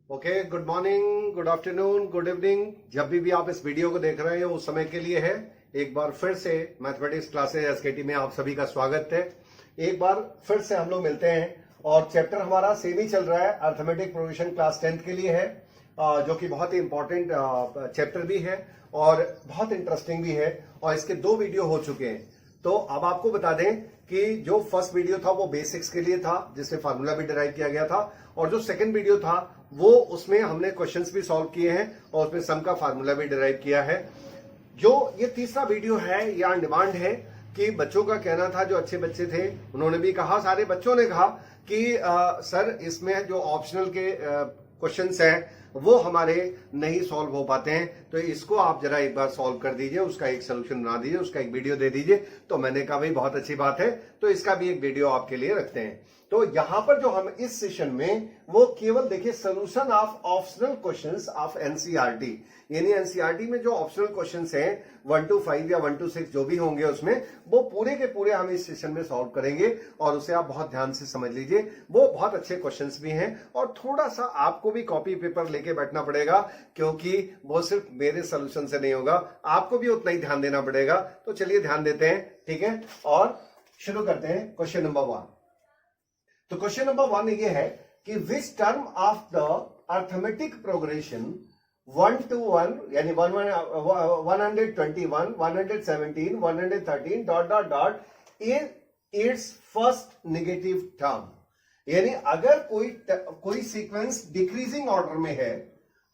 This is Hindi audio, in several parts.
Okay, good morning, good afternoon, good evening. जब भी आप इस वीडियो को देख रहे हैं उस समय के लिए है। एक बार फिर से मैथमेटिक्स क्लासेस एसकेटी में आप सभी का स्वागत है। एक बार फिर से हम लोग मिलते हैं और चैप्टर हमारा सेम ही चल रहा है, अर्थमेटिक प्रोग्रेशन क्लास 10th के लिए है, जो कि बहुत ही इंपॉर्टेंट चैप्टर भी है और बहुत इंटरेस्टिंग भी है। और इसके 2 वीडियो हो चुके हैं। तो अब आपको बता दें कि जो फर्स्ट वीडियो था वो बेसिक्स के लिए था, जिसमें फार्मूला भी डिराइव किया गया था, और जो सेकंड वीडियो था वो उसमें हमने क्वेश्चंस भी सॉल्व किए हैं और उसमें सम का फार्मूला भी डिराइव किया है। जो ये तीसरा वीडियो है ये ऑन डिमांड है कि बच्चों का कहना था, जो अच्छे बच्चे थे उन्होंने भी कहा, सारे बच्चों ने कहा कि सर इसमें जो ऑप्शनल के क्वेश्चंस हैं वो हमारे नहीं सॉल्व हो पाते हैं, तो इसको आप जरा एक बार सॉल्व कर दीजिए, उसका एक सोल्यूशन बना दीजिए, उसका एक वीडियो दे दीजिए। तो मैंने कहा भाई बहुत अच्छी बात है, तो इसका भी एक वीडियो आपके लिए रखते हैं। तो यहां पर जो हम इस सेशन में वो केवल देखिए solution of optional questions of NCERT, यानी एनसीईआरटी में जो ऑप्शनल क्वेश्चंस हैं 1 to 5 या 1 to 6 जो भी होंगे उसमें वो पूरे के पूरे हम इस सेशन में सॉल्व करेंगे और उसे आप बहुत ध्यान से समझ लीजिए। वो बहुत अच्छे क्वेश्चंस भी हैं और थोड़ा सा आपको भी कॉपी पेपर लेके बैठना पड़ेगा, क्योंकि वो सिर्फ मेरे सोल्यूशन से नहीं होगा, आपको भी उतना ही ध्यान देना पड़ेगा। तो चलिए ध्यान देते हैं, ठीक है, और शुरू करते हैं क्वेश्चन नंबर 1। तो क्वेश्चन नंबर 1 ये है कि which term of the arithmetic progression 1 to 1 यानी 121, 117, 113 dot dot dot in its first negative term, यानी अगर कोई सीक्वेंस डिक्रीजिंग ऑर्डर में है,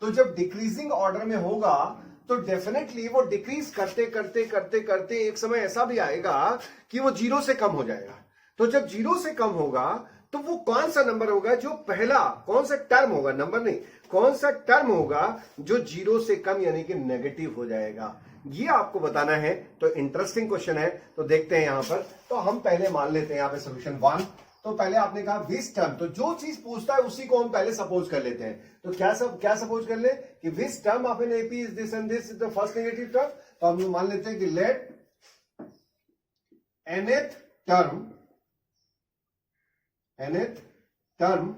तो जब डिक्रीजिंग ऑर्डर में होगा तो डेफिनेटली वो डिक्रीज करते करते करते करते एक समय ऐसा भी आएगा कि वो 0 से कम हो जाएगा। तो जब 0 से कम होगा तो वो कौन सा नंबर होगा जो पहला, कौन सा टर्म होगा, नंबर नहीं, कौन सा टर्म होगा जो 0 से कम यानी कि नेगेटिव हो जाएगा, ये आपको बताना है। तो इंटरेस्टिंग क्वेश्चन है, तो देखते हैं यहां पर। तो हम पहले मान लेते हैं यहां पे सोल्यूशन 1। तो पहले आपने कहा विच टर्म, तो जो चीज पूछता है उसी को हम पहले सपोज कर लेते हैं। तो क्या सपोज कर ले कि which term of an AP is this and this is the first negative term. तो हम मान लेते हैं कि late nth term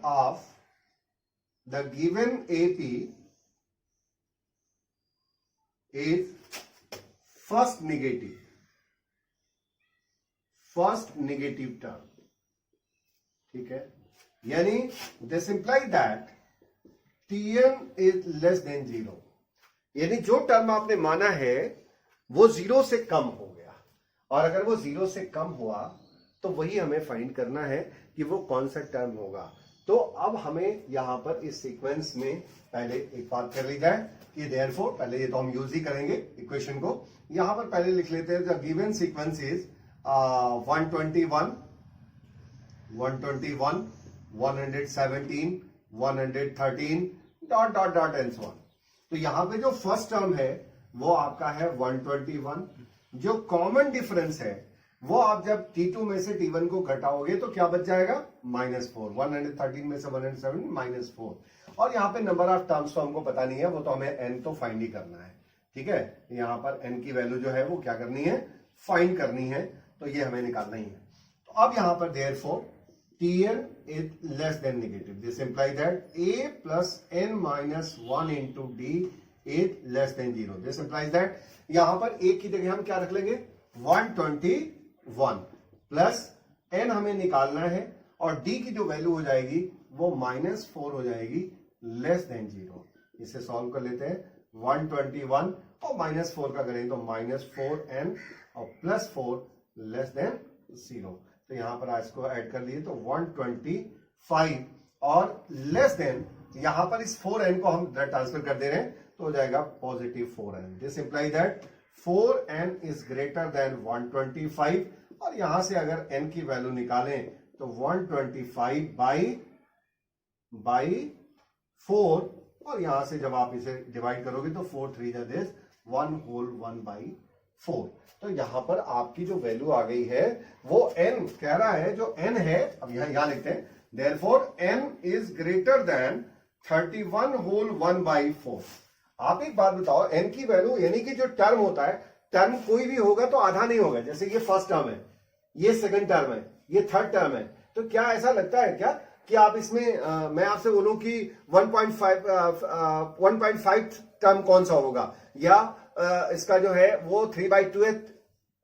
of the given AP is first negative term, ठीक है, यानी this imply that Tn is less than 0, यानी जो टर्म आपने माना है वो 0 से कम हो गया, और अगर वो 0 से कम हुआ तो वही हमें फाइंड करना है कि वो कौन सा टर्म होगा। तो अब हमें यहां पर इस सीक्वेंस में पहले एक बात कर ली जाए कि देयरफॉर, पहले ये तो हम यूज ही करेंगे इक्वेशन को, यहां पर पहले लिख लेते हैं the given sequence is 121, 117, 113 dot dot dot and so on. तो यहां पे जो फर्स्ट टर्म है वो आपका है 121। जो कॉमन डिफरेंस है वो आप जब T2 में से T1 को घटाओगे तो क्या बच जाएगा, -4। 113 में से 107 -4। और यहां पे नंबर ऑफ टर्म्स तो हमको पता नहीं है, वो तो हमें n तो फाइंड ही करना है, ठीक है। यहां पर n की वैल्यू जो है वो क्या करनी है, फाइंड करनी है, तो ये हमें निकालना ही है। तो अब यहां पर therefore Tn is less than negative. This implies that A plus n minus 1 into D is less than 0. This implies that यहां पर A की जगह हम क्या रख लेंगे, 121 प्लस n हमें निकालना है, और D की जो वैल्यू हो जाएगी वो -4 हो जाएगी, लेस देन 0। इसे सॉल्व कर लेते हैं। 121 और -4 का करें तो -4n और +4 लेस देन 0। तो यहां पर इसको ऐड कर लिए तो 125 और लेस देन, यहां पर इस 4n को हम ट्रांसफर कर दे रहे हैं तो हो जाएगा +4n। This imply that 4n is greater then 125, और यहां से अगर n की वैल्यू निकालें तो 125 बाई 4, और यहां से जब आप इसे डिवाइड करोगे तो 4 3 दिस 1 होल 1/4। तो यहां पर आपकी जो वैल्यू आ गई है वो n कह रहा है, जो n है, अब यहां लिखते हैं therefore n is greater than 31 whole 1/4। आप एक बात बताओ, n की वैल्यू यानी कि जो टर्म होता है, टर्म कोई भी होगा तो आधा नहीं होगा। जैसे ये फर्स्ट टर्म है, ये सेकंड टर्म है, ये थर्ड टर्म है, तो क्या ऐसा लगता है क्या कि आप इसमें मैं आपसे बोलूं कि 1.5 टर्म कौन सा होगा, या इसका जो है वो 3/2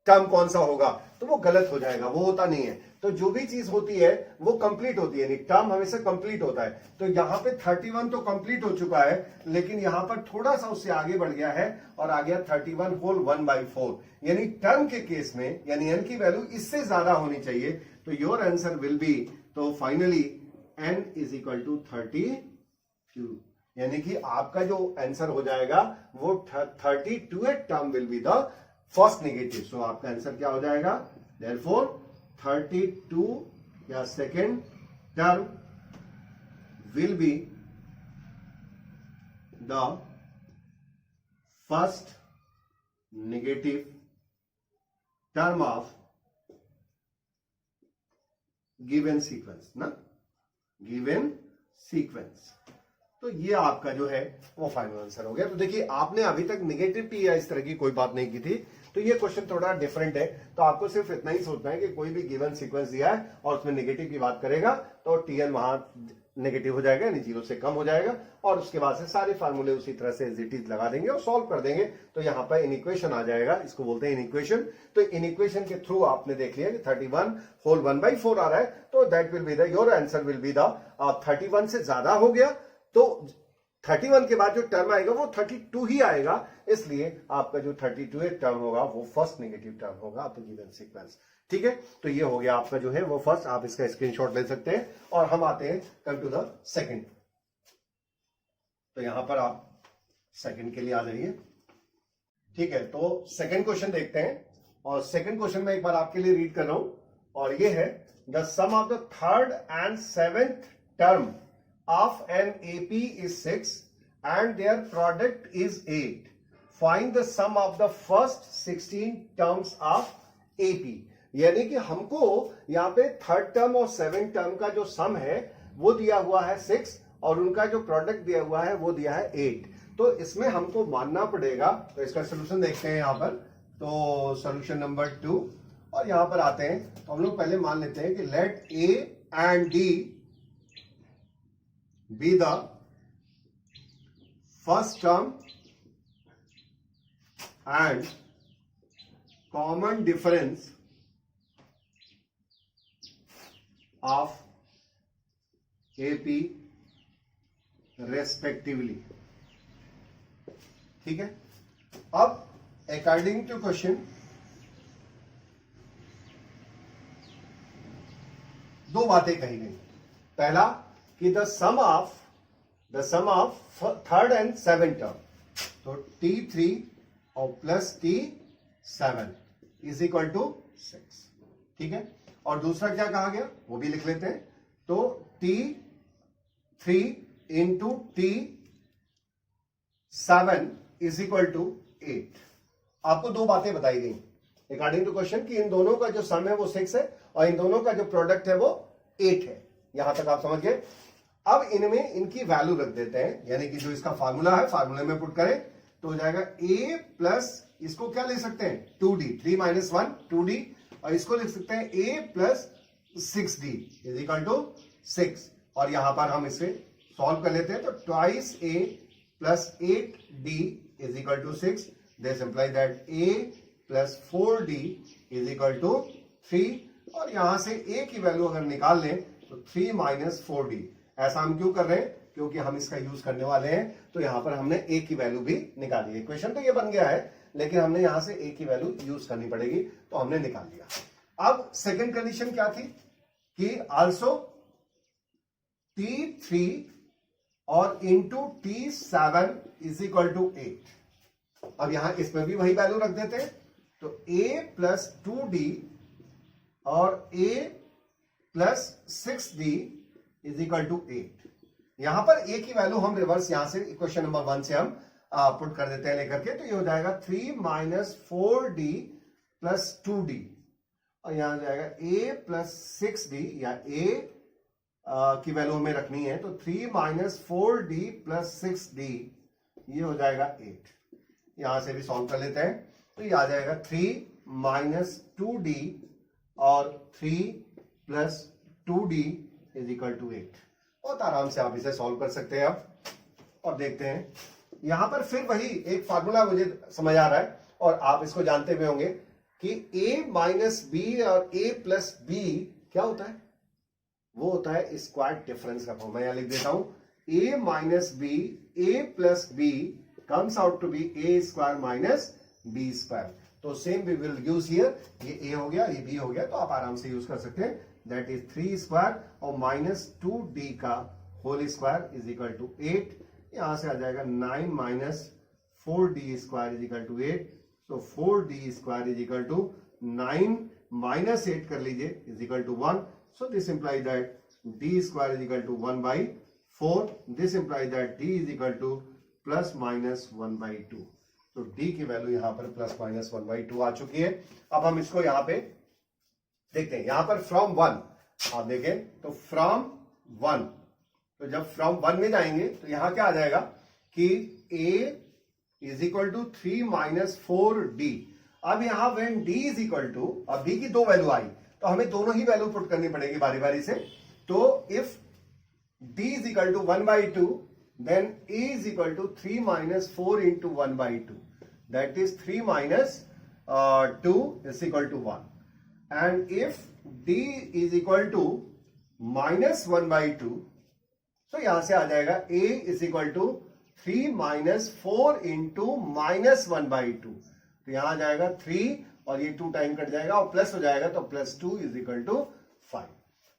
टर्म कौन सा होगा, तो वो गलत हो जाएगा, वो होता नहीं है। तो जो भी चीज होती है वो कंप्लीट होती है, टर्म हमेशा कंप्लीट होता है। तो यहां पे 31 तो कंप्लीट हो चुका है, लेकिन यहां पर थोड़ा सा उससे आगे बढ़ गया है और आ गया 31 होल 1/4, यानी टर्म के केस में यानी n की वैल्यू इससे ज्यादा होनी चाहिए। तो योर आंसर विल बी, तो finally n is equal to 32, यानी कि आपका जो आंसर हो जाएगा वो 32 term will be the first negative. So आपका आंसर क्या हो जाएगा, देयरफॉर 32 या second term will be the first negative term of given sequence ना, गिवन सीक्वेंस। तो ये आपका जो है वो फाइनल आंसर हो गया। तो देखिए आपने अभी तक नेगेटिव पी या इस तरह की कोई बात नहीं की थी, तो ये क्वेश्चन थोड़ा डिफरेंट है। तो आपको सिर्फ इतना ही सोचना है कि कोई भी गिवन सीक्वेंस दिया है और उसमें नेगेटिव की बात करेगा तो टीएन वहां नेगेटिव हो जाएगा, यानी 0 से कम हो जाएगा, और उसके बाद से सारे फार्मूले उसी तरह से एज इट इज लगा देंगे और सॉल्व कर देंगे। तो यहाँ पर इनइक्वेशन आ जाएगा, इसको बोलते हैं इनइक्वेशन। तो इनइक्वेशन के थ्रू आपने देख लिया कि 31 होल 1/4 आ रहा है, तो that will be the your answer will be the 31 से ज्यादा हो गया तो 31 के बाद जो टर्म आएगा वो 32 ही आएगा, इसलिए आपका जो 32 टर्म होगा वो फर्स्ट नेगेटिव टर्म होगा आपका गिवन सीक्वेंस। ठीक है, तो ये हो गया आपका जो है वो फर्स्ट, आप इसका स्क्रीनशॉट ले सकते हैं। और हम आते हैं कम टू द सेकंड। तो यहां पर आप सेकंड के लिए आ जाइए। ठीक है, तो सेकंड क्वेश्चन देखते हैं, और सेकंड क्वेश्चन में एक बार आपके लिए रीड कर रहा हूं, और ये है the sum of the third and seventh term of an AP is 6 and their product is 8. Find the sum of the first 16 terms of AP. यानी कि हमको यहाँ पे थर्ड टर्म और सेवेंथ टर्म का जो सम है वो दिया हुआ है 6 और उनका जो प्रोडक्ट दिया हुआ है वो दिया है 8। तो इसमें हमको मानना पड़ेगा, तो इसका सोल्यूशन देखते हैं यहाँ पर। तो सोल्यूशन नंबर 2, और यहाँ पर आते हैं तो हम लोग पहले मान लेते हैं कि late A and D be the first term and common difference of AP respectively। ठीक है, अब अकॉर्डिंग टू क्वेश्चन दो बातें कही गई। पहला कि the sum of third and seven term, तो T3 और plus T7 is equal to 6। ठीक है, और दूसरा क्या कहा गया वो भी लिख लेते हैं। तो T3 into T7 is equal to 8। आपको दो बातें बताई गई अकॉर्डिंग टू क्वेश्चन कि इन दोनों का जो सम है वो 6 है और इन दोनों का जो प्रोडक्ट है वो 8 है। यहां तक आप समझ गए। अब इनमें इनकी वैल्यू रख देते हैं, यानी कि जो इसका फार्मूला है फार्मूले में पुट करें तो हो जाएगा A प्लस, इसको क्या ले सकते हैं 2D, 3 - 1 2D, और इसको लिख सकते हैं A plus 6D is equal to 6। और यहां पर हम इसे सॉल्व कर लेते हैं, तो twice A plus 8D is equal to 6। This imply that A plus 4D is equal to 3, और यहां से A की वैल्यू अगर निकाल लें तो 3 - 4D। ऐसा हम क्यों कर रहे हैं, क्योंकि हम इसका यूज करने वाले हैं, तो यहां पर हमने A की वैल्यू भी निकाली है। इक्वेशन तो ये बन गया है, लेकिन हमने यहां से A की वैल्यू यूज करनी पड़ेगी, तो हमने निकाल लिया। अब सेकंड कंडीशन क्या थी कि आल्सो T3 और into T7 is equal to 8। अब यहां इसमें भी वही वैल्यू रख देते हैं, तो A प्लस 2D और A plus 6D is equal to 8। यहां पर A की वैल्यू हम रिवर्स यहां से इक्वेशन नंबर 1 से हम पुट कर देते हैं लेकर के, तो ये हो जाएगा 3 - 4D प्लस 2D, और यहां जाएगा A प्लस 6D, या A की वैल्यू हमें रखनी है, तो 3 - 4D प्लस 6D ये हो जाएगा 8। यहां से भी सॉल्व कर लेते हैं, तो ये आ जाएगा 3 - 2D और 3 plus 2d is equal to 8। बहुत आराम से आप इसे सॉल्व कर सकते हैं अब। और देखते हैं यहां पर फिर वही एक फार्मूला मुझे समझ आ रहा है और आप इसको जानते हुए होंगे कि a माइनस बी और a प्लस बी क्या होता है, वो होता है स्क्वायर डिफरेंस का फॉर्म। मैं यहां लिख देता हूं a minus B a plus B comes out to be a square minus B square. तो same we will use here, ये a हो गया ये b हो गया, तो आप आराम से यूज कर सकते हैं। दैट इज 3 स्क्वायर और माइनस 2d का whole square is equal to 8। यहां से आ जाएगा 9 minus 4d square is equal to 8। तो 4d square is equal to 9 minus 8 कर लीजिए is equal to 1। So this imply that d square is equal to 1 by 4। This imply that d is equal to plus minus 1 by 2। तो d की वैल्यू यहां पर प्लस माइनस 1 बाई 2 आ चुकी है। अब हम इसको यहां पे देखते हैं। यहां पर फ्रॉम 1 आप देखें तो फ्रॉम 1, तो जब फ्रॉम 1 में जाएंगे तो यहां क्या आ जाएगा कि a is equal to 3 minus 4d। अब यहां when d is equal to, अब d की दो वैल्यू आई तो हमें दोनों ही वैल्यू पुट करनी पड़ेगी बारी बारी से। तो if d is equal to 1 by 2 then a is equal to 3 minus 4 into 1 by 2, that is 3 minus 2 is equal to 1. And if d is equal to minus 1 by 2, so यहां से आ जाएगा a is equal to 3 minus 4 into minus 1 by 2। तो यहां आ जाएगा 3 और ये 2 टाइम कट जाएगा और प्लस हो जाएगा तो प्लस 2 is equal to 5।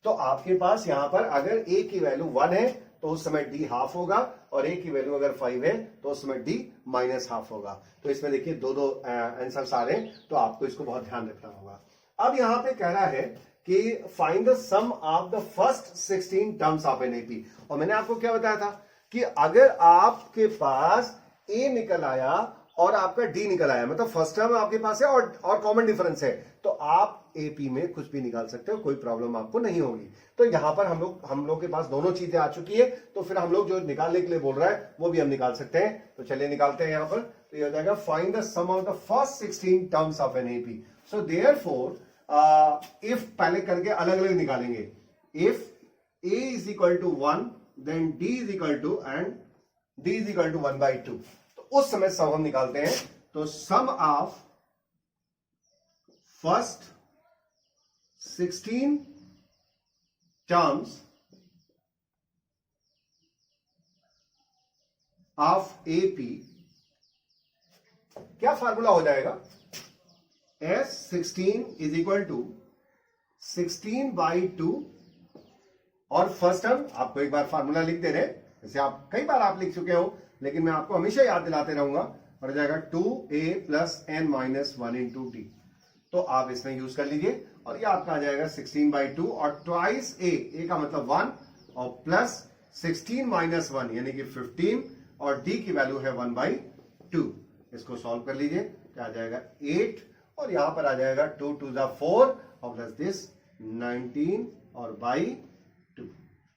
तो आपके पास यहां पर अगर a की वैल्यू 1 है तो उस समय d हाफ होगा और a की वैल्यू अगर 5 है तो उस समय d माइनस हाफ होगा। तो इसमें देखिए दो आंसर्स आ रहे हैं, तो आपको इसको बहुत ध्यान रखना होगा। अब यहां पे कह रहा है कि find the sum of the first 16 terms of an AP. और मैंने आपको क्या बताया था कि अगर आपके पास a निकल आया और आपका d निकल आया, मतलब फर्स्ट टर्म आपके पास है और कॉमन डिफरेंस है, तो आप एपी में कुछ भी निकाल सकते हो, कोई प्रॉब्लम आपको नहीं होगी। तो यहां पर हम लोग के पास दोनों चीजें आ चुकी है, तो फिर हम लोग जो निकालने के लिए बोल रहा है वो भी हम निकाल सकते हैं। तो चलिए निकालते हैं यहां पर। तो ये हो जाएगा find the sum of the first 16 terms of an AP. So therefore if पहले करके अलग अलग निकालेंगे। If a is equal to 1 then d is equal to and d is equal to 1 by 2। तो उस समय सम हम निकालते हैं। तो sum of first 16 terms of AP क्या फार्मूला हो जाएगा, S16 is equal to 16 by 2। और फर्स्ट टर्म आपको एक बार फार्मूला लिख दे रहे, जैसे आप कई बार आप लिख चुके हो लेकिन मैं आपको हमेशा याद दिलाते रहूंगा। और जाएगा 2a plus n minus 1 into D. तो आप इसमें यूज कर लीजिए और ये आपका आ जाएगा 16 बाई 2 और ट्वाइस a का मतलब 1 और प्लस 16 माइनस 1 यानी कि 15 और d की वैल्यू है 1 बाई 2। इसको सॉल्व कर लीजिए, क्या आ जाएगा 8 और यहां पर आ जाएगा 2 2 जा 4 और प्लस दिस 19 और बाई 2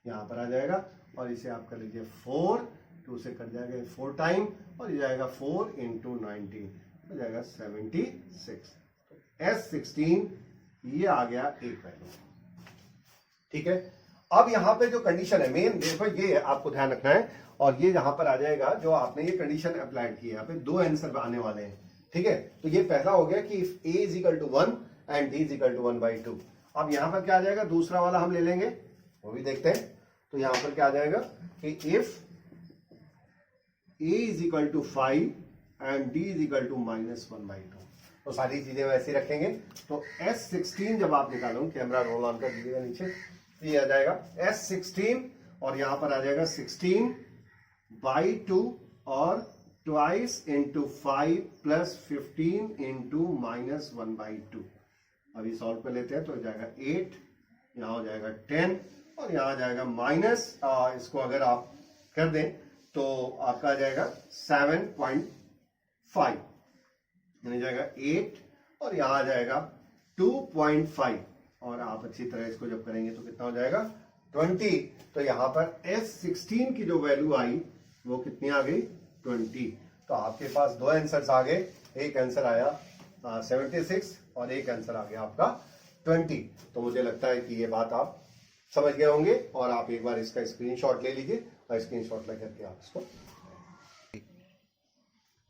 यहां पर आ जाएगा। और इसे आप कर लीजिए 4, 2 से कट जाएगा 4 टाइम और ये जाएगा 4 इंटू 19 हो जाएगा 76। S16 ये आ गया एक वैल्यू, ठीक है। अब यहां पे जो कंडीशन है मेन, देखो ये आपको ध्यान रखना है। और ये यहां पर आ जाएगा जो आपने ये कंडीशन अप्लाइड की है, यहाँ पे दो आंसर आने वाले हैं, ठीक है। तो ये पहला हो गया कि if a is equal to 1 and d is equal to 1 by 2। अब यहां पर क्या आ जाएगा, दूसरा वाला हम ले लेंगे, वो भी देखते हैं। तो यहां पर क्या आ जाएगा कि if a is equal to 5 and d is equal to minus 1 by 2। तो सारी चीजें वैसे रखेंगे। तो S16 जब आप निकालो, कैमरा रोल ऑन कर दीजिएगा नीचे, तो ये आ जाएगा S16 और यहां पर आ जाएगा 16 बाई 2 और twice into 5 plus 15 into minus 1 by 2। अभी सॉल्व कर लेते हैं। तो हो जाएगा 8, यहां हो जाएगा 10 और यहां आ जाएगा माइनस, इसको अगर आप कर दें तो आपका आ जाएगा 7.5 यानी जाएगा 8 और यहां आ जाएगा 2.5 और आप अच्छी तरह इसको जब करेंगे तो कितना हो जाएगा 20। तो यहां पर S16 की जो वैल्यू आई वो कितनी आ गई 20। तो आपके पास दो आंसर्स आ गए, एक आंसर आया 76 और एक आंसर आ गया आपका 20। तो मुझे लगता है कि ये बात आप समझ गए होंगे। और आप एक बार इसका स्क्रीनशॉट ले लीजिए और स्क्रीनशॉट लेकर के आप इसको,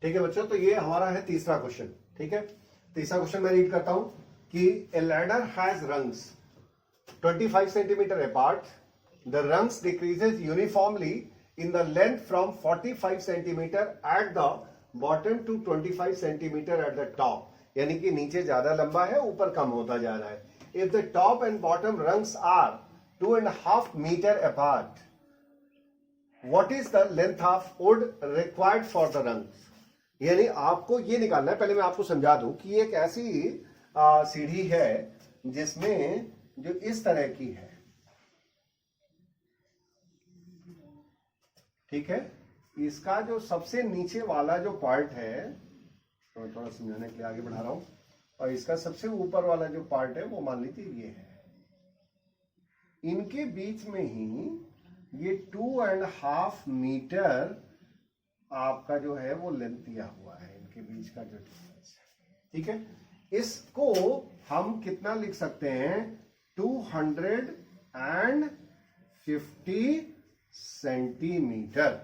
ठीक है बच्चों। तो ये हमारा है तीसरा क्वेश्चन, ठीक है। तीसरा क्वेश्चन मैं रीड करता हूं कि a ladder has rungs 25 centimetre apart, the rungs decreases uniformly in the length from 45 centimetre at the bottom to 25 centimetre at the top, यानी कि नीचे ज्यादा लंबा है, ऊपर कम होता जा रहा है। If the top and bottom rungs are 2.5 metre apart, what is the length of wood required for the rungs. यानी आपको ये निकालना है। पहले मैं आपको समझा दूं कि एक ऐसी सीढ़ी है जिसमें जो इस तरह की है, ठीक है। इसका जो सबसे नीचे वाला जो पार्ट है, तो थोड़ा समझाने के लिए आगे बढ़ा रहा हूं, और इसका सबसे ऊपर वाला जो पार्ट है वो मान लीजिए ये है। इनके बीच में ही ये 2.5 मीटर आपका जो है वो लेंथ दिया हुआ है, इनके बीच का जो डिफरेंस है, ठीक है। इसको हम कितना लिख सकते हैं, 250 सेंटीमीटर,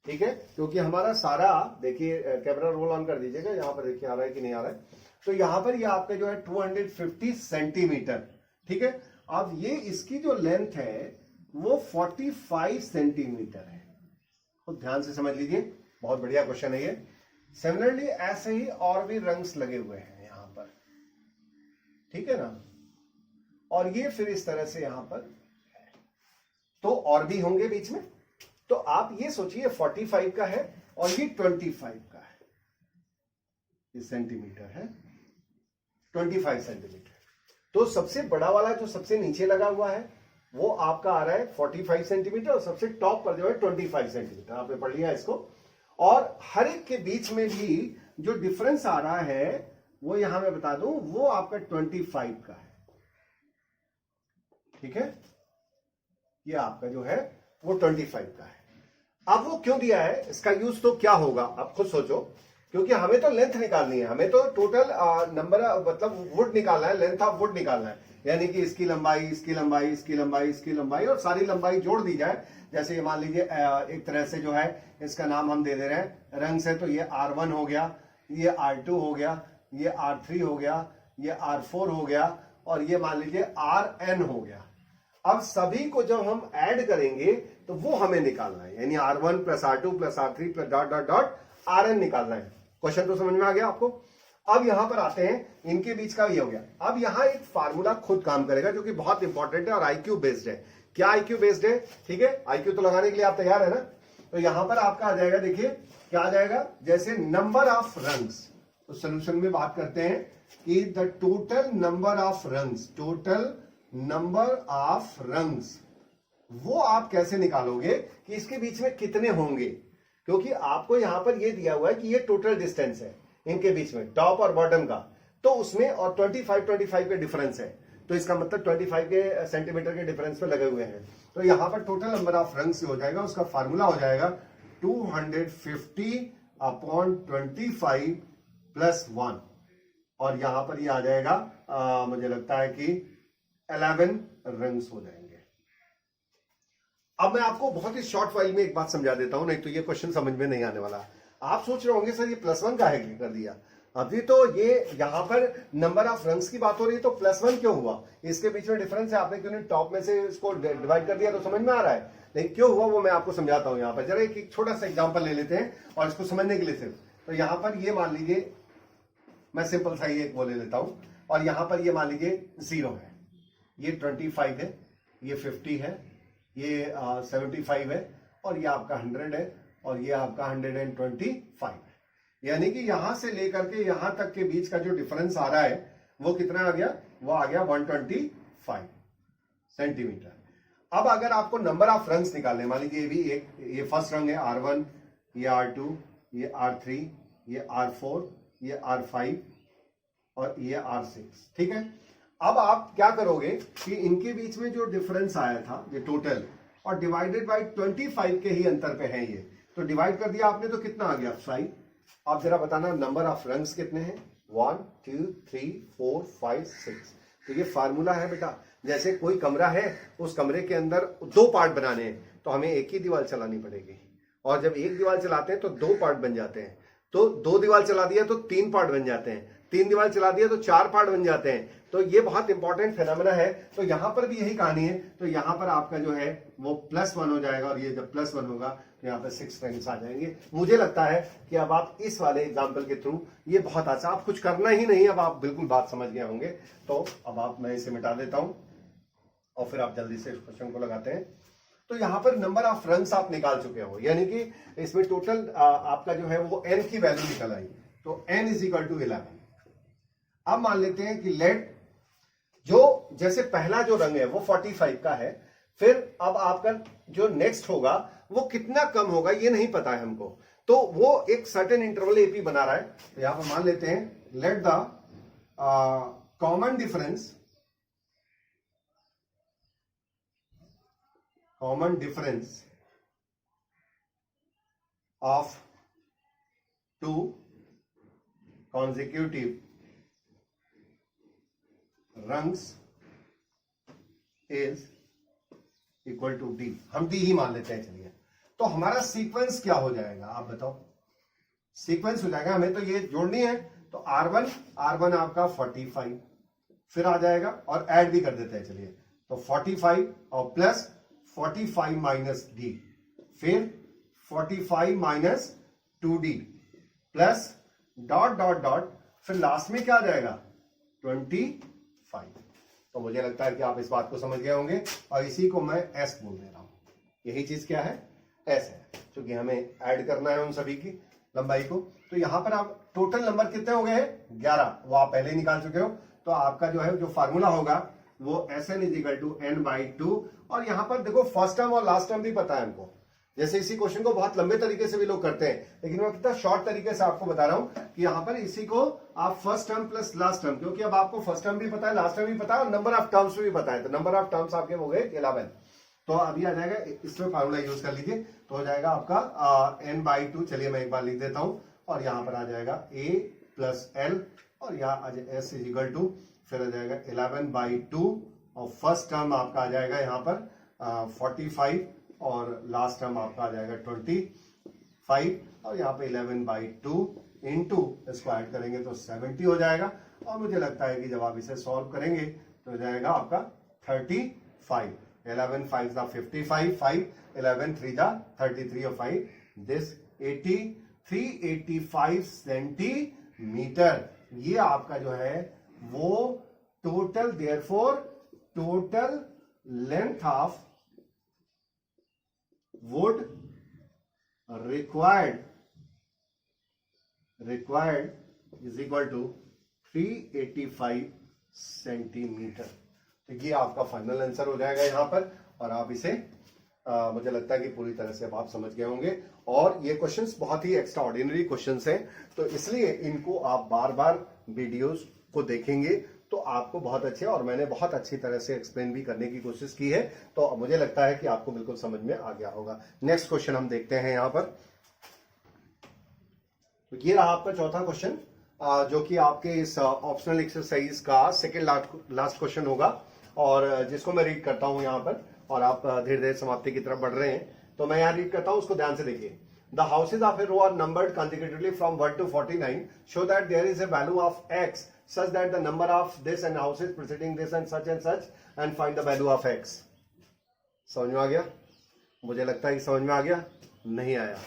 ठीक है। क्योंकि हमारा सारा, देखिए कैमरा रोल ऑन कर दीजिएगा, यहां पर देखिए आ रहा है कि नहीं आ रहा है। तो यहां पर ये आपका जो है 250 सेंटीमीटर, ठीक है। अब ये इसकी जो लेंथ है वो 45 सेंटीमीटर है। तो ध्यान से समझ लीजिए, बहुत बढ़िया क्वेश्चन है ये। सिमिलरली ऐसे ही और भी रंग्स लगे हुए हैं यहां पर, ठीक है ना। और ये फिर इस तरह से यहां पर है, तो और भी होंगे बीच में। तो आप ये सोचिए 45 का है और ये 25 का है, ये सेंटीमीटर है, 25 सेंटीमीटर। तो सबसे बड़ा वाला जो सबसे नीचे लगा हुआ है वो आपका आ रहा है 45 सेंटीमीटर, और सबसे टॉप पर जो है 25 सेंटीमीटर, आपने पढ़ लिया इसको। और हर एक के बीच में भी जो डिफरेंस आ रहा है वो यहां मैं बता दूं, वो आपका 25 का है, ठीक है। ये आपका जो है वो 25 का है। अब वो क्यों दिया है, इसका यूज तो क्या होगा आप खुद सोचो। क्योंकि हमें तो लेंथ निकालनी है, हमें तो टोटल नंबर मतलब वुड निकालना है, लेंथ ऑफ वुड निकालना है। यानी कि इसकी लंबाई, इसकी लंबाई, इसकी लंबाई, इसकी लंबाई, और सारी लंबाई जोड़ दी जाए। जैसे ये मान लीजिए एक तरह से जो है इसका नाम हम दे दे रहे हैं रंग से, तो ये R1 हो गया, ये R2 हो गया, ये R3 हो गया, ये R4 हो गया, और ये मान लीजिए Rn हो गया। अब सभी को जब हम ऐड करेंगे तो वो हमें निकालना है, यानी R1 plus R2 plus R3 plus dot dot dot Rn निकालना है। क्वेश्चन तो समझ में आ गया आपको। अब यहां पर आते हैं, इनके बीच का ये हो गया। अब यहां एक फार्मूला खुद काम करेगा जो कि बहुत इंपॉर्टेंट है और आईक्यू बेस्ड है। क्या आईक्यू बेस्ड है, ठीक है। आईक्यू तो लगाने के लिए आप तैयार है ना। तो यहां पर आपका आ जाएगा, देखिए क्या आ जाएगा, जैसे नंबर ऑफ रंग्स। तो सोल्यूशन में बात करते हैं कि the total number of rungs, total number of rungs, वो आप कैसे निकालोगे कि इसके बीच में कितने होंगे। क्योंकि आपको यहां पर ये दिया हुआ है कि ये टोटल डिस्टेंस है इनके बीच में, टॉप और बॉटम का, तो उसमें और 25 के डिफरेंस है, तो इसका मतलब 25 के सेंटीमीटर के डिफरेंस पे लगे हुए हैं। तो यहां पर टोटल नंबर ऑफ रंग्स हो जाएगा, उसका फार्मूला हो जाएगा 250/25 प्लस 1, और यहां पर ये आ जाएगा मुझे लगता है कि 11 रंग्स हो जाएंगे। अब मैं आपको बहुत ही शॉर्ट फाइल में एक बात समझा देता हूं, नहीं तो ये क्वेश्चन समझ में नहीं आने वाला। आप सोच रहे होंगे सर ये +1 का है क्यों कर दिया। अभी तो ये यहां पर नंबर ऑफ रंग्स की बात हो रही है, तो +1 क्यों हुआ, इसके बीच में डिफरेंस है, आपने क्यों नहीं टॉप में से इसको डिवाइड कर दिया, तो समझ में आ रहा है। लेकिन क्यों हुआ वो मैं आपको समझाता हूं। यहां पर जरा एक छोटा सा एग्जाम्पल ले लेते हैं और इसको समझने के लिए सिर्फ। तो यहां पर ये मान लीजिए, मैं सिंपल सा ये वो ले लेता हूं, और यहां पर ये मान लीजिए 0 है, ये 25 है, ये 50 है, ये 75 है, और ये आपका 100 है, और ये आपका 125 है। यानी कि यहां से लेकर के यहां तक के बीच का जो डिफरेंस आ रहा है वो कितना आ गया, वो आ गया 125 सेंटीमीटर। अब अगर आपको नंबर ऑफ रंग्स निकालने, मान लीजिए ये भी एक, ये फर्स्ट रंग है R1, ये R2, ये R3, ये R4, ये R5 और ये R6, ठीक है। अब आप क्या करोगे कि इनके बीच में जो डिफरेंस आया था ये टोटल, और डिवाइडेड बाय 25 के ही अंतर पे है ये, तो डिवाइड कर दिया आपने, तो कितना आ गया 5। आप जरा बताना नंबर ऑफ रंग्स कितने हैं, 1 2 3 4 5 6। तो ये फार्मूला है बेटा, जैसे कोई कमरा है, उस कमरे के अंदर 2 पार्ट बनाने हैं तो हमें एक ही दीवार चलानी पड़ेगी, और जब एक दीवार चलाते हैं तो 2 पार्ट बन जाते हैं। तो 2 दीवार चला दिया तो 3 पार्ट बन जाते हैं, 3 दीवार चला दिया तो 4 पार्ट बन जाते हैं। तो ये बहुत इंपॉर्टेंट फिनोमेना है। तो यहां पर भी यही कहानी है। तो यहां पर आपका जो है वो +1 हो जाएगा, और ये जब +1 होगा तो यहाँ पर 6 फ्रेंड्स आ जाएंगे। मुझे लगता है कि अब आप इस वाले एग्जाम्पल के थ्रू, ये बहुत आसान, आप कुछ करना ही नहीं, अब आप बिल्कुल बात समझ गए होंगे। तो अब मैं इसे मिटा देता हूं और फिर आप जल्दी से इस क्वेश्चन को लगाते हैं। तो यहां पर नंबर ऑफ रंस आप निकाल चुके हो, यानी कि इसमें टोटल आपका जो है वो n की वैल्यू निकल आई। तो n = 11। अब मान लेते हैं कि लेट जो जैसे पहला जो रंग है वो 45 का है, फिर अब आपका जो नेक्स्ट होगा वो कितना कम होगा ये नहीं पता है हमको, तो वो एक सर्टेन इंटरवल एपी बना रहा है। तो यहां पर मान लेते हैं let the common difference of 2 consecutive rungs is equal to D। हम D ही मान लेते हैं। चलिए, तो हमारा सीक्वेंस क्या हो जाएगा आप बताओ। सीक्वेंस हो जाएगा, हमें तो ये जोड़नी है, तो R1 आपका 45 फिर आ जाएगा, और ऐड भी कर देते हैं। चलिए, तो 45 और प्लस 45 माइनस D, फिर 45 minus 2D plus dot dot dot, फिर लास्ट में क्या आ जाएगा 25। तो मुझे लगता है कि आप इस बात को समझ गए होंगे, और इसी को मैं S बोल दे रहा हूं। यही चीज क्या है, S है, क्योंकि हमें ऐड करना है उन सभी की लंबाई को। तो यहां पर आप टोटल नंबर कितने हो गए हैं 11, वो आप पहले ही निकाल चुके हो। तो आपका जो है जो फार्मूला होगा वो Sn = n/2। और यहां पर देखो फर्स्ट टर्म और लास्ट टर्म भी पता है हमको। जैसे इसी क्वेश्चन को बहुत लंबे तरीके से भी लोग करते हैं, लेकिन मैं कितना शॉर्ट तरीके से आपको बता रहा हूं कि यहां पर इसी को आप first term plus last term, क्योंकि अब आपको फर्स्ट टर्म भी पता है, लास्ट टर्म भी पता है, और नंबर ऑफ टर्म्स भी पता है। तो नंबर ऑफ टर्म्स आपके हो गए 11। तो अभी आ जाएगा, इसमें फार्मूला यूज कर लीजिए, तो हो जाएगा आपका n/2। चलिए मैं एक बार लिख देता हूं, और यहां पर आ जाएगा a + l, और यहाँ S = फिर आ जाएगा 11/2, और फर्स्ट टर्म आपका आ जाएगा यहाँ पर 45, और लास्ट टर्म आपका आ जाएगा 25, और यहाँ पे 11/2 इंटू इसको ऐड करेंगे तो 70 हो जाएगा। और मुझे लगता है कि जब आप इसे सॉल्व करेंगे तो हो जाएगा आपका 35। 11 5 55, 5 11 3 33 और 5 दिस 385 सेंटीमीटर। ये आपका जो है वो total, therefore total length of wood required is equal to 385 centimetre. तो ये आपका फाइनल आंसर हो जाएगा यहां पर, और आप इसे मुझे लगता है कि पूरी तरह से अब आप समझ गए होंगे। और ये क्वेश्चंस बहुत ही एक्स्ट्रा ऑर्डिनरी क्वेश्चंस हैं, तो इसलिए इनको आप बार बार वीडियोस को देखेंगे तो आपको बहुत अच्छे, और मैंने बहुत अच्छी तरह से एक्सप्लेन भी करने की कोशिश की है, तो मुझे लगता है कि आपको बिल्कुल समझ में आ गया होगा। नेक्स्ट क्वेश्चन हम देखते हैं यहां पर। तो ये रहा आपका चौथा क्वेश्चन, जो कि आपके इस ऑप्शनल एक्सरसाइज का सेकेंड लास्ट क्वेश्चन होगा, और जिसको मैं रीड करता हूं यहां पर, और आप धीरे धीरे समाप्ति की तरफ बढ़ रहे हैं। तो मैं यहां रीड करता हूं, उसको ध्यान से देखिए। The houses of a row are numbered consecutively from 1 to 49. Show that there is a value of x such that the number of this and houses preceding this and such, and find the value of x. समझ में आ गया? मुझे लगता है कि समझ में आ गया। नहीं आया,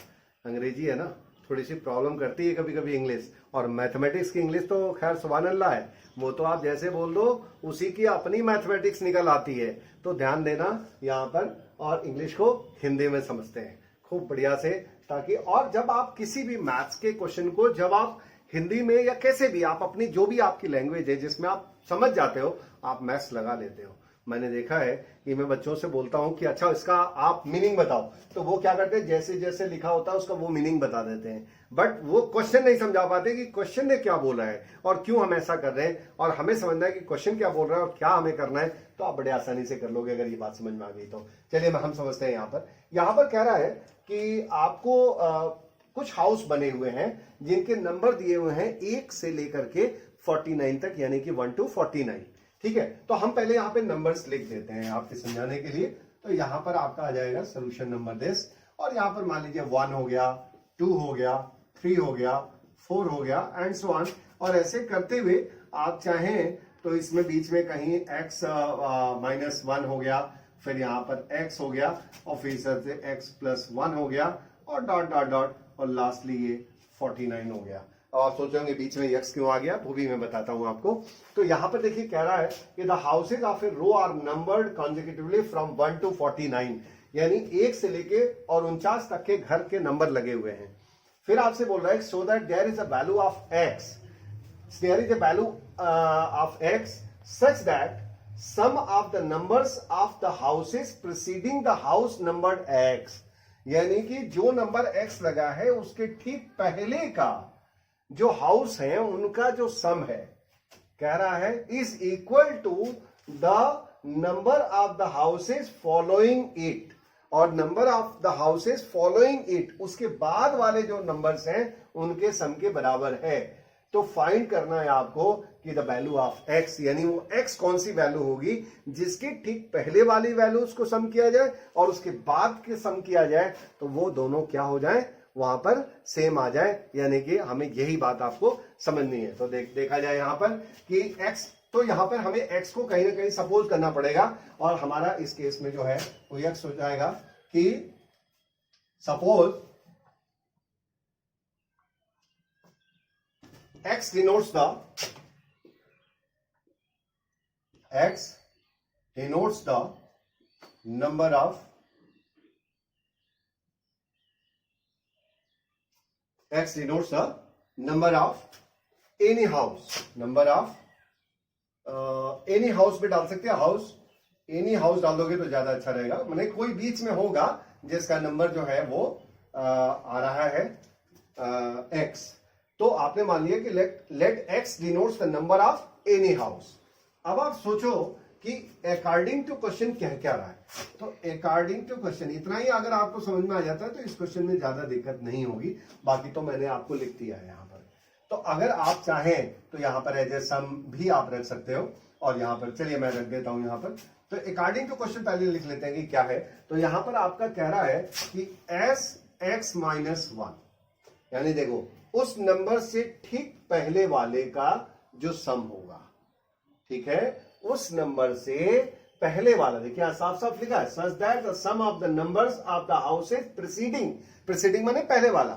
अंग्रेजी है ना, थोड़ी सी प्रॉब्लम करती है कभी कभी इंग्लिश, और मैथमेटिक्स की इंग्लिश तो खैर सुभान अल्लाह है, वो तो आप जैसे बोल दो उसी की अपनी मैथमेटिक्स निकल आती है। तो ध्यान देना यहाँ पर, और इंग्लिश को हिंदी में समझते हैं खूब बढ़िया से, ताकि और जब आप किसी भी मैथ्स के क्वेश्चन को जब आप हिंदी में या कैसे भी आप अपनी जो भी आपकी लैंग्वेज है जिसमें आप समझ जाते हो, आप मैथ्स लगा लेते हो। मैंने देखा है कि मैं बच्चों से बोलता हूं कि अच्छा इसका आप मीनिंग बताओ, तो वो क्या करते हैं, जैसे जैसे लिखा होता है उसका वो मीनिंग बता देते हैं, बट वो क्वेश्चन नहीं समझा पाते कि क्वेश्चन ने क्या बोला है और क्यों हम ऐसा कर रहे हैं, और हमें समझना है कि क्वेश्चन क्या बोल रहा है और क्या हमें करना है। तो आप बड़े आसानी से कर लोगे अगर ये बात समझ में आ गई तो। चलिए हम समझते हैं। यहाँ पर कह रहा है कि आपको कुछ हाउस बने हुए हैं जिनके नंबर दिए हुए हैं 1 से लेकर के 49 तक, यानी कि 1 to 49। ठीक है, तो हम पहले यहाँ पे नंबर्स लिख देते हैं आपके समझाने के लिए। तो यहाँ पर आपका आ जाएगा सोल्यूशन नंबर दिस, और यहाँ पर मान लीजिए 1 हो गया, 2 हो गया, 3 हो गया, 4 हो गया एंड सो ऑन। और ऐसे करते हुए आप चाहें तो इसमें बीच में कहीं x -1 हो गया, फिर यहाँ पर x हो गया, और फिर से x +1 हो गया, और डॉट डॉट डॉट, और लास्टली ये 49 हो गया। और सोचेंगे बीच में x क्यों आ गया, वो भी मैं बताता हूं आपको। तो यहां पर देखिए कह रहा है कि the houses of a row are numbered consecutively from 1 to 49, यानी 1 से लेके और 49 तक के घर के नंबर लगे हुए हैं। फिर आपसे बोल रहा है so that there is a value of x, there is a value of x such that sum of the numbers of the houses preceding the house numbered x, यानी कि जो नंबर x लगा है उसके ठीक पहले का जो हाउस है उनका जो सम है, कह रहा है is equal to the number of the houses following it, और number of the houses following it उसके बाद वाले जो नंबर्स हैं उनके सम के बराबर है। तो फाइंड करना है आपको कि द वैल्यू ऑफ x, यानी वो x कौन सी वैल्यू होगी जिसके ठीक पहले वाली वैल्यू उसको सम किया जाए और उसके बाद के सम किया जाए तो वो दोनों क्या हो जाए, वहां पर सेम आ जाए, यानी कि हमें यही बात आपको समझनी है। तो देखा जाए यहां पर कि x, तो यहां पर हमें x को कहीं ना कहीं सपोज करना पड़ेगा, और हमारा इस केस में जो है वो x हो जाएगा कि suppose x denotes the number of any house, number of any house पे डाल सकते हैं, हाउस एनी हाउस डाल दोगे तो ज्यादा अच्छा रहेगा, मतलब कोई बीच में होगा जिसका नंबर जो है वो आ रहा है x। तो आपने मान लिया कि let x denotes the number of any house. अब आप सोचो कि अकॉर्डिंग टू क्वेश्चन कह क्या रहा है, तो अकॉर्डिंग टू क्वेश्चन इतना ही अगर आपको समझ में आ जाता है तो इस क्वेश्चन में ज्यादा दिक्कत नहीं होगी, बाकी तो मैंने आपको लिख दिया है यहाँ पर। तो अगर आप चाहें तो यहाँ पर एज ए सम भी आप रख सकते हो, और यहाँ पर चलिए मैं रख देता हूं यहाँ पर। तो अकॉर्डिंग टू क्वेश्चन पहले लिख लेते हैं कि क्या है। तो यहाँ पर आपका कह रहा है कि x -1, यानी देखो उस नंबर से ठीक पहले वाले का जो सम होगा, ठीक है, उस नंबर से पहले वाला, देखिए साफ साफ लिखा है such that the sum of the numbers of the houses preceding माने पहले वाला,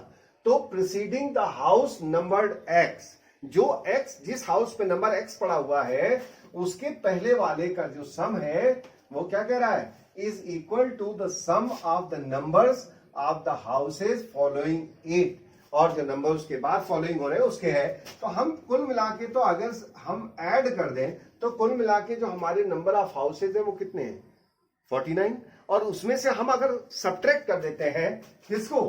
तो preceding the house numbered x, जो x जिस हाउस पे नंबर x पड़ा हुआ है उसके पहले वाले का जो सम है वो क्या कह रहा है, is equal to the sum of the numbers of the houses following it, और जो नंबर उसके बाद फॉलोइंग हो रहे हैं उसके है। तो हम कुल मिला के, तो अगर हम ऐड कर दें तो कुल मिला के जो हमारे नंबर ऑफ हाउसेज है वो कितने हैं, 49, और उसमें से हम अगर सब्ट्रैक्ट कर देते हैं किसको,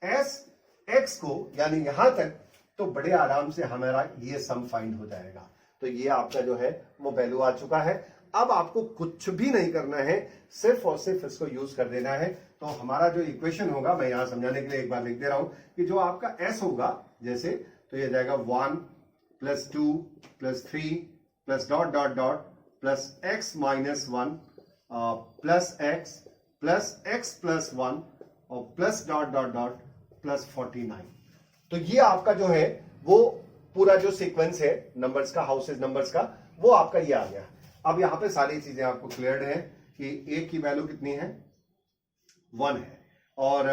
x को, यानी यहां तक, तो बड़े आराम से हमारा ये सम फाइंड हो जाएगा। तो ये आपका जो है वो वैल्यू आ चुका है। अब आपको कुछ भी नहीं करना है, सिर्फ और सिर्फ इसको यूज कर देना है। तो हमारा जो इक्वेशन होगा, मैं यहां समझाने के लिए एक बार लिख दे रहा हूं कि जो आपका s होगा जैसे, तो ये जाएगा 1 + 2 + 3 + dot dot dot plus x -1 plus x + 1 और plus dot dot dot plus 49। तो ये आपका जो है वो पूरा जो सीक्वेंस है नंबर्स का, हाउसेज नंबर्स का, वो आपका ये आ गया। अब यहां पे सारी चीजें आपको क्लियर है कि a की वैल्यू कितनी है, 1 है, और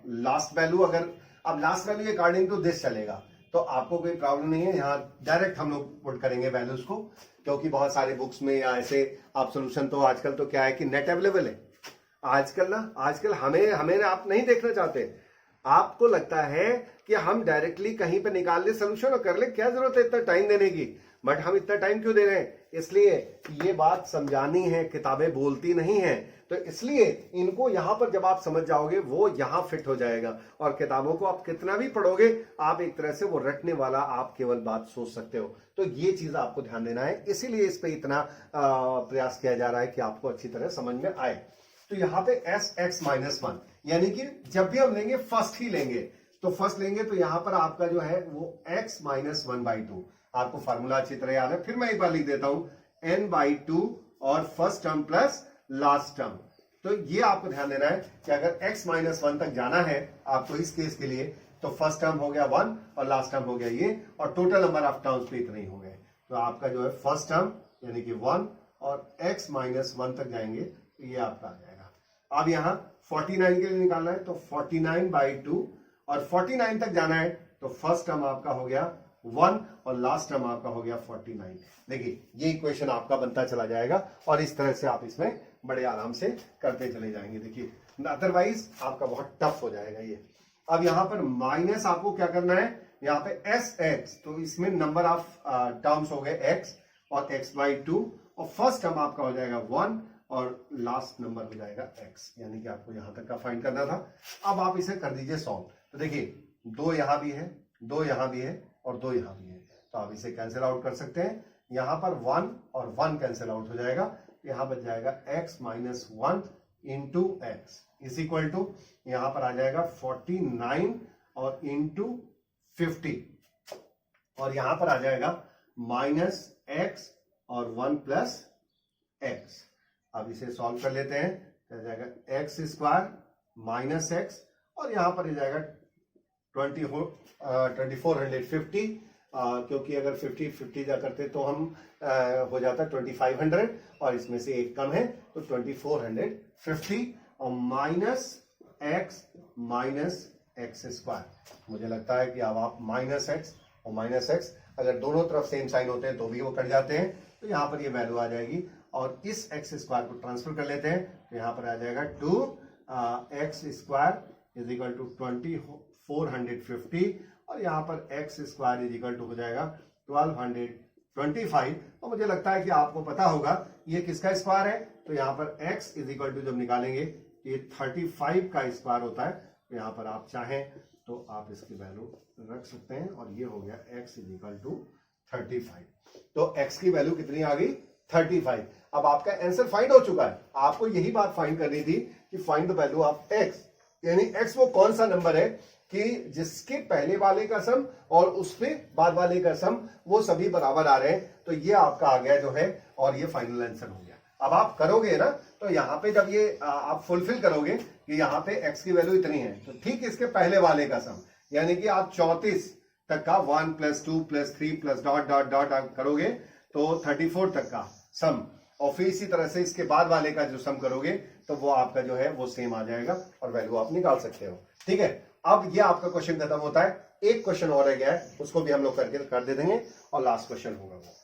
लास्ट वैल्यू, अगर अब last value according to this चलेगा तो आपको कोई प्रॉब्लम नहीं है, यहां डायरेक्ट हम लोग पुट करेंगे वैल्यूज को, क्योंकि बहुत सारे बुक्स में या ऐसे आप सोल्यूशन, तो आजकल तो क्या है कि नेट अवेलेबल है। आजकल हमें आप नहीं देखना चाहते, आपको लगता है कि हम डायरेक्टली कहीं पे निकाल ले सोल्यूशन और कर ले, क्या जरूरत है इतना टाइम देने की, बट हम इतना टाइम क्यों दे रहे हैं, इसलिए ये बात समझानी है, किताबें बोलती नहीं है, तो इसलिए इनको यहां पर जब आप समझ जाओगे वो यहां फिट हो जाएगा। और किताबों को आप कितना भी पढ़ोगे, आप एक तरह से वो रटने वाला आप केवल बात सोच सकते हो। तो ये चीज आपको ध्यान देना है, इसीलिए इस पे इतना प्रयास किया जा रहा है कि आपको अच्छी तरह समझ में आए। तो यहां पे x -1, यानी कि जब भी हम लेंगे फर्स्ट ही लेंगे, तो फर्स्ट लेंगे तो यहां पर आपका जो है वो x -1/2, आपको फार्मूला अच्छी तरह याद है, फिर मैं एक बार लिख देता हूं n/2 और first term plus last term. तो ये आपको ध्यान देना है कि अगर x-1 तक जाना है आपको इस केस के लिए, तो फर्स्ट टर्म हो गया 1 और लास्ट टर्म हो गया ये, और टोटल नंबर ऑफ टर्म्स पे इतने ही हो गए। तो आपका जो है फर्स्ट टर्म यानी कि 1 और x-1 तक जाएंगे तो ये आपका आ जाएगा। अब यहां 49 के लिए निकालना है तो 49/2 और 49 तक जाना है तो फर्स्ट टर्म आपका हो गया 1 और लास्ट टर्म आपका हो गया 49। देखिए ये इक्वेशन आपका बनता चला जाएगा और इस तरह से आप इसमें बड़े आराम से करते चले जाएंगे। देखिए अदरवाइज आपका बहुत टफ हो जाएगा ये। अब यहां पर माइनस आपको क्या करना है, यहाँ पे sx, तो इसमें नंबर ऑफ टर्म्स हो गए x और x/2 और फर्स्ट टर्म आपका हो जाएगा 1 और लास्ट नंबर हो जाएगा x, यानी कि आपको यहां तक का फाइंड करना था। अब आप इसे कर दीजिए सॉल्व। तो देखिए 2 यहां भी है, 2 यहां भी है और 2 यहां भी है, तो आप इसे कैंसिल आउट कर सकते हैं। यहां पर 1 और 1 कैंसिल आउट हो जाएगा, यहां बच जाएगा x-1 into x is equal to, यहां पर आ जाएगा 49 और इंटू 50 और यहां पर आ जाएगा -x और 1 प्लस x। अब इसे सॉल्व कर लेते हैं, तो जाएगा x² -x और यहां पर आ जाएगा 2450, क्योंकि अगर 50 जा करते तो हम हो जाता 2500 और इसमें से एक कम है तो 2450 और -x मुझे लगता है कि अब आप -x और -x अगर दोनों तरफ सेम साइन होते हैं तो भी वो कट जाते हैं, तो यहां पर ये वैल्यू आ जाएगी और इस x² को ट्रांसफर कर लेते हैं तो यहां पर आ जाएगा 2x² इज इक्वल टू 2450 और यहां पर x² इज इक्वल टू हो जाएगा 1225। और मुझे लगता है कि आपको पता होगा ये किसका स्क्वायर है, तो यहां पर x इज इक्वल टू जब निकालेंगे ये 35 का स्क्वायर होता है, तो यहां पर आप चाहें तो आप इसकी वैल्यू रख सकते हैं और ये हो गया x इज इक्वल टू 35। तो x की वैल्यू कितनी आ गई 35। अब आपका आंसर फाइंड हो चुका है, आपको यही बात फाइंड करनी थी कि find the value of x, यानी x वो कौन सा नंबर है कि जिसके पहले वाले का सम और उसके बाद वाले का सम वो सभी बराबर आ रहे हैं। तो ये आपका आ गया जो है और ये फाइनल आंसर हो गया। अब आप करोगे ना तो यहां पे जब ये आप फुलफिल करोगे कि यहां पे x की वैल्यू इतनी है, तो ठीक इसके पहले वाले का सम यानी कि आप 34 तक का 1 + 2 + 3 + डॉट डॉट डॉट करोगे तो 34 तक का सम, और फिर इसी तरह से इसके बाद वाले का जो सम करोगे तो वो आपका जो है वो सेम आ जाएगा और वैल्यू आप निकाल सकते हो। ठीक है, अब ये आपका क्वेश्चन खत्म होता है। एक क्वेश्चन और रह गया है, उसको भी हम लोग करके कर दे देंगे और लास्ट क्वेश्चन होगा वो।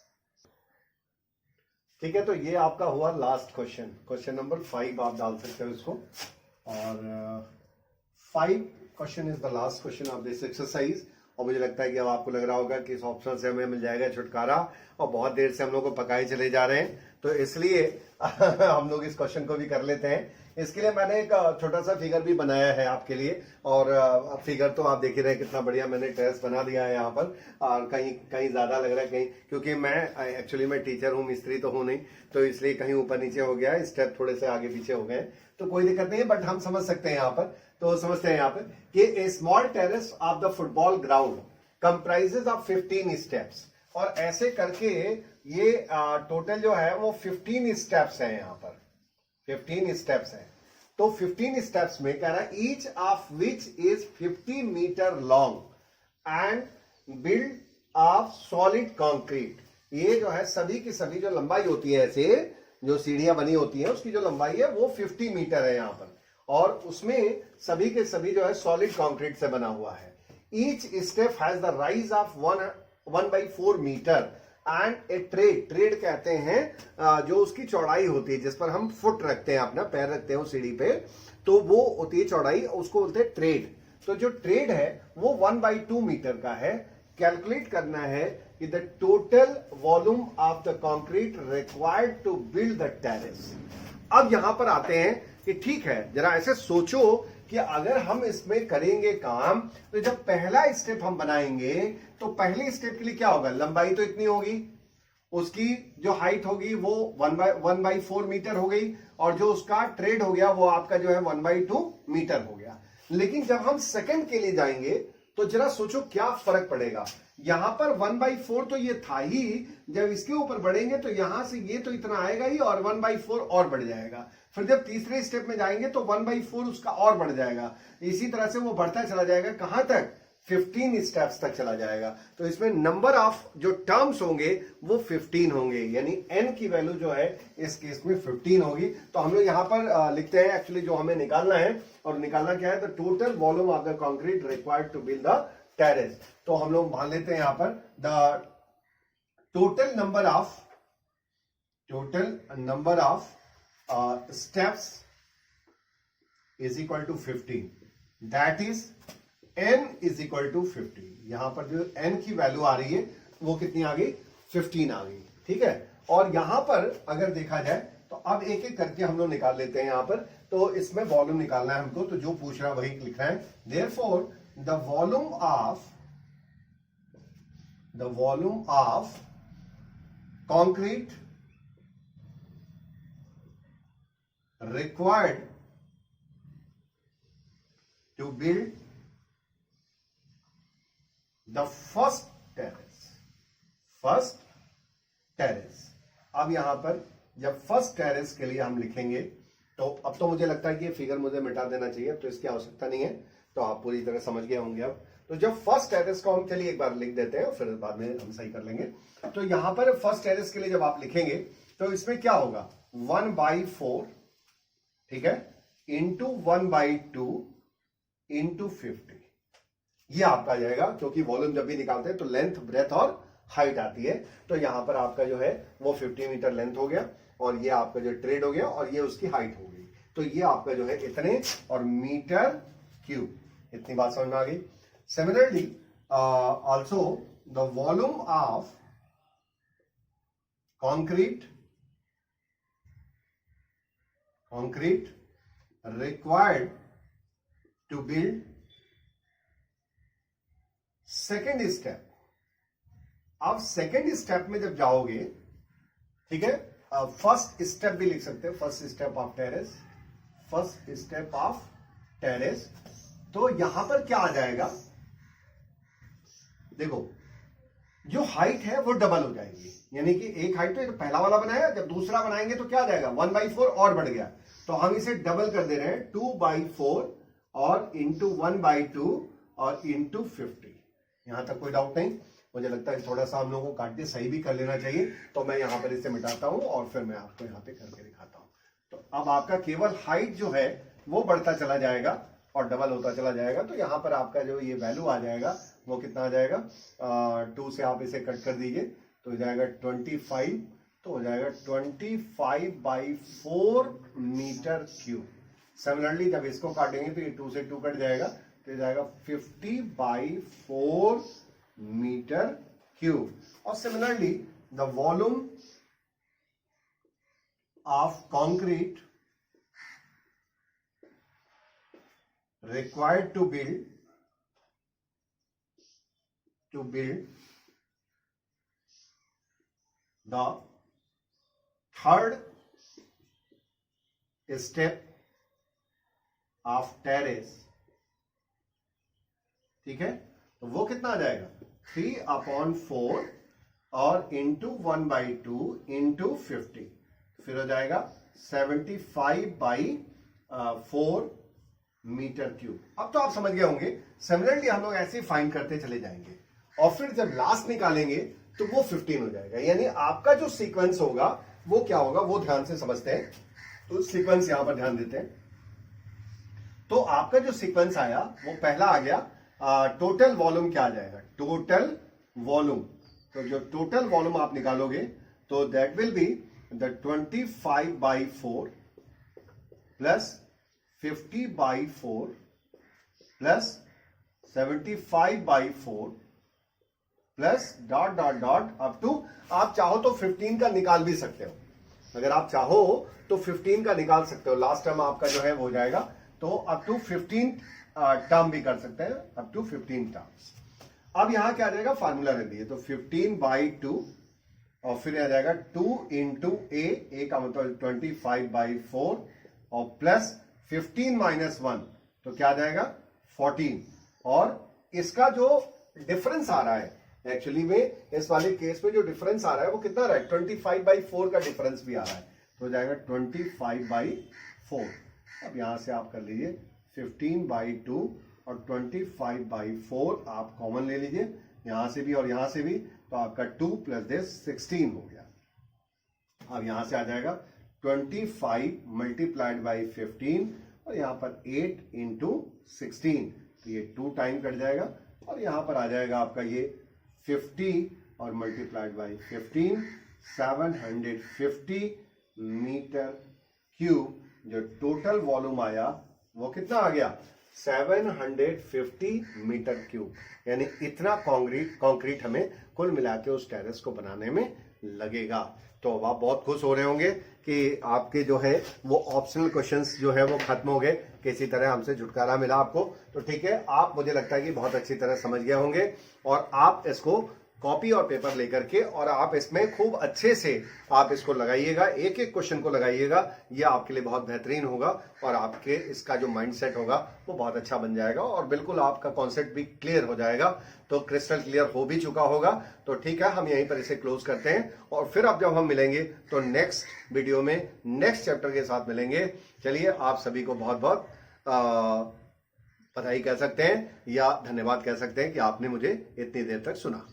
ठीक है, तो ये आपका हुआ लास्ट क्वेश्चन, क्वेश्चन नंबर 5 आप डाल सकते हो इसको। और 5 question is the last question of this exercise. और मुझे लगता है कि अब आपको लग रहा होगा कि इस ऑप्शन से हमें मिल जाएगा छुटकारा, और बहुत देर से हम लोग को पकाए चले जा रहे हैं, तो इसलिए हम लोग इस क्वेश्चन को भी कर लेते हैं। इसके लिए मैंने एक छोटा सा फिगर भी बनाया है आपके लिए, और फिगर तो आप देख ही रहे हैं कितना बढ़िया मैंने टेरेस बना दिया है यहाँ पर, और कहीं कहीं ज्यादा लग रहा है, कहीं क्योंकि मैं एक्चुअली मैं टीचर हूँ, मिस्त्री तो हूँ नहीं, तो इसलिए कहीं ऊपर नीचे हो गया है, स्टेप थोड़े से आगे पीछे हो गए, तो कोई दिक्कत नहीं है, बट हम समझ सकते हैं यहाँ पर। तो समझते हैं यहाँ पर कि a small terrace of the football ground comprises of 15 steps, और ऐसे करके ये टोटल जो है वो 15 स्टेप्स हैं, यहाँ पर 15 स्टेप्स हैं। तो 15 स्टेप्स में कह रहा है each of which is 50 metre long and build of solid concrete. ये जो है सभी की सभी जो लंबाई होती है, ऐसे जो सीढ़ियां बनी होती हैं उसकी जो लंबाई है वो 50 मीटर है यहाँ पर, और उसमें सभी के सभी जो है सॉलिड कंक्रीट से बना हुआ है। Each step has the rise of 1/4 metre and a tread कहते हैं जो उसकी चौड़ाई होती है, जिस पर हम फुट रखते हैं, अपना पैर रखते हैं उस सीढ़ी पे, तो वो होती है चौड़ाई, उसको बोलते हैं ट्रेड। तो जो ट्रेड है वो 1/2 मीटर का है। कैलकुलेट करना है कि the total volume of the concrete required to build the terrace. अब यहां पर आते हैं कि ठीक है, जरा ऐसे सोचो कि अगर हम इसमें करेंगे काम, तो जब पहला स्टेप हम बनाएंगे तो पहले स्टेप के लिए क्या होगा, लंबाई तो इतनी होगी, उसकी जो हाइट होगी वो 1/4 मीटर हो गई, और जो उसका ट्रेड हो गया वो आपका जो है 1/2 मीटर हो गया। लेकिन जब हम सेकंड के लिए जाएंगे तो जरा सोचो क्या फर्क पड़ेगा। यहां पर 1/4 तो ये था ही, जब इसके ऊपर बढ़ेंगे तो यहां से ये तो इतना आएगा ही और 1/4 और बढ़ जाएगा। फिर जब तीसरे स्टेप में जाएंगे तो 1/4 उसका और बढ़ जाएगा। इसी तरह से वो बढ़ता चला जाएगा, कहां तक? 15 स्टेप्स तक चला जाएगा। तो इसमें नंबर ऑफ जो टर्म्स होंगे वो 15 होंगे, यानी n की वैल्यू जो है इस केस में 15 होगी। तो हम लोग यहां पर लिखते हैं एक्चुअली जो हमें निकालना है, और निकालना क्या है? The total volume of the concrete required to build the terrace. तो हम लोग मान लेते हैं यहां पर the total number of steps is equal to 15, that is n is equal to 50। यहां पर जो n की वैल्यू आ रही है वो कितनी आ गई? 15 आ गई, ठीक है। और यहां पर अगर देखा जाए तो अब एक एक करके हम लोग निकाल लेते हैं यहां पर। तो इसमें वॉल्यूम निकालना है हमको, तो जो पूछ रहा है वही लिख रहा है। Therefore the volume of concrete required to build the first terrace। अब यहां पर जब फर्स्ट टेरेस के लिए हम लिखेंगे तो अब तो मुझे लगता है कि ये फिगर मुझे मिटा देना चाहिए, तो इसकी आवश्यकता नहीं है, तो आप पूरी तरह समझ गए होंगे अब। तो जब फर्स्ट टेरेस को हम चलिए एक बार लिख देते हैं, फिर बाद में हम सही कर लेंगे। तो यहां पर फर्स्ट टेरेस के लिए जब आप लिखेंगे तो इसमें क्या होगा? 1/4, ठीक है, इंटू 1/2 इंटू 50, ये आपका जाएगा। क्योंकि वॉल्यूम जब भी निकालते हैं तो लेंथ, ब्रेथ और हाइट आती है। तो यहां पर आपका जो है वो 50 मीटर लेंथ हो गया, और ये आपका जो ट्रेड हो गया, और ये उसकी हाइट हो गई। तो ये आपका जो है इतने और मीटर क्यूब, इतनी बात समझ में आ गई। Similarly also the volume of concrete required to build second step. अब सेकेंड स्टेप में जब जाओगे, ठीक है, फर्स्ट स्टेप भी लिख सकते हैं, फर्स्ट स्टेप ऑफ टेरेस। तो यहां पर क्या आ जाएगा? देखो, जो हाइट है वो डबल हो जाएगी, यानी कि एक हाइट तो पहला वाला बनाया, जब दूसरा बनाएंगे तो क्या आ जाएगा? 1/4 और बढ़ गया। तो हम इसे डबल कर दे रहे हैं, 2/4 और इंटू 1/2 और इंटू 50। यहां तक कोई डाउट नहीं? मुझे लगता है थोड़ा सा हम लोगों को काट के सही भी कर लेना चाहिए। तो मैं यहां पर इसे मिटाता हूं और फिर मैं आपको यहां पे करके दिखाता हूं। तो अब आपका केवल हाइट जो है वो बढ़ता चला जाएगा और डबल होता चला जाएगा। तो यहां पर आपका जो ये वैल्यू आ जाएगा वो कितना आ जाएगा? 2 से आप इसे कट कर दीजिए तो हो जाएगा 25, तो हो जाएगा 25/4 मीटर क्यूब। सिमिलरली जब इसको काटेंगे तो ये 2 से 2 कट जाएगा, तो जाएगा 50/4 मीटर क्यूब। और similarly the volume of concrete required to build the third step of terrace, ठीक है, तो वो कितना आ जाएगा? 3/4 और इंटू 1/2 इंटू 50, फिर हो जाएगा 75/4 मीटर क्यूब। अब तो आप समझ गए होंगे। सिमिलरली हम लोग ऐसे ही फाइंड करते चले जाएंगे और फिर जब लास्ट निकालेंगे तो वो 15 हो जाएगा। यानी आपका जो सीक्वेंस होगा वो क्या होगा, वो ध्यान से समझते हैं। तो सीक्वेंस यहां पर ध्यान देते हैं। तो आपका जो सीक्वेंस आया वो पहला आ गया, टोटल वॉल्यूम क्या आ जाएगा? Total volume. तो जो टोटल वॉल्यूम आप निकालोगे तो that will be the 25/4 plus 50/4 plus 75/4 plus dot dot dot up to, आप चाहो तो 15 का निकाल भी सकते हो। अगर आप चाहो तो 15 का निकाल सकते हो। लास्ट टर्म आपका जो है वो हो जाएगा, तो अप टू 15 टर्म भी कर सकते हैं, अप टू 15 टर्म्स। अब यहां क्या आ जाएगा? फार्मूला रख दिए, तो 15/2 और फिर आ जाएगा 2 इंटू ए का मतलब 25/4 और प्लस 15 - 1 तो क्या आ जाएगा? 14। और इसका जो डिफरेंस आ रहा है, एक्चुअली में इस वाले केस में जो डिफरेंस आ रहा है वो कितना आ रहा है, 25/4 का डिफरेंस भी आ रहा है, तो हो जाएगा 25/4। अब यहां से आप कर लीजिए 15/2 और 25/4 आप कॉमन ले लीजिए, यहां से भी और यहां से भी, तो आपका 2 प्लस दिस 16 हो गया। अब यहां से आ जाएगा 25 मल्टीप्लाइड बाई 15 और यहां पर 8 इंटू 16, तो ये 2 टाइम कट जाएगा और यहां पर आ जाएगा आपका ये 50 और मल्टीप्लाइड बाई 15 750 मीटर क्यूब। जो टोटल वॉल्यूम आया वो कितना आ गया, 750 मीटर क्यूब, यानी इतना कंक्रीट हमें कुल मिला के उस टेरेस को बनाने में लगेगा। तो अब आप बहुत खुश हो रहे होंगे कि आपके जो है वो ऑप्शनल क्वेश्चंस जो है वो खत्म हो गए, किसी तरह हमसे छुटकारा मिला आपको। तो ठीक है, आप मुझे लगता है कि बहुत अच्छी तरह समझ गए होंगे और आप इसको कॉपी और पेपर लेकर के और आप इसमें खूब अच्छे से आप इसको लगाइएगा, एक एक क्वेश्चन को लगाइएगा, ये आपके लिए बहुत बेहतरीन होगा और आपके इसका जो माइंडसेट होगा वो बहुत अच्छा बन जाएगा और बिल्कुल आपका कॉन्सेप्ट भी क्लियर हो जाएगा, तो क्रिस्टल क्लियर हो भी चुका होगा। तो ठीक है, हम यहीं पर इसे क्लोज करते हैं और फिर अब जब हम मिलेंगे तो नेक्स्ट वीडियो में नेक्स्ट चैप्टर के साथ मिलेंगे। चलिए, आप सभी को बहुत बहुत बधाई कह सकते हैं या धन्यवाद कह सकते हैं कि आपने मुझे इतनी देर तक सुना।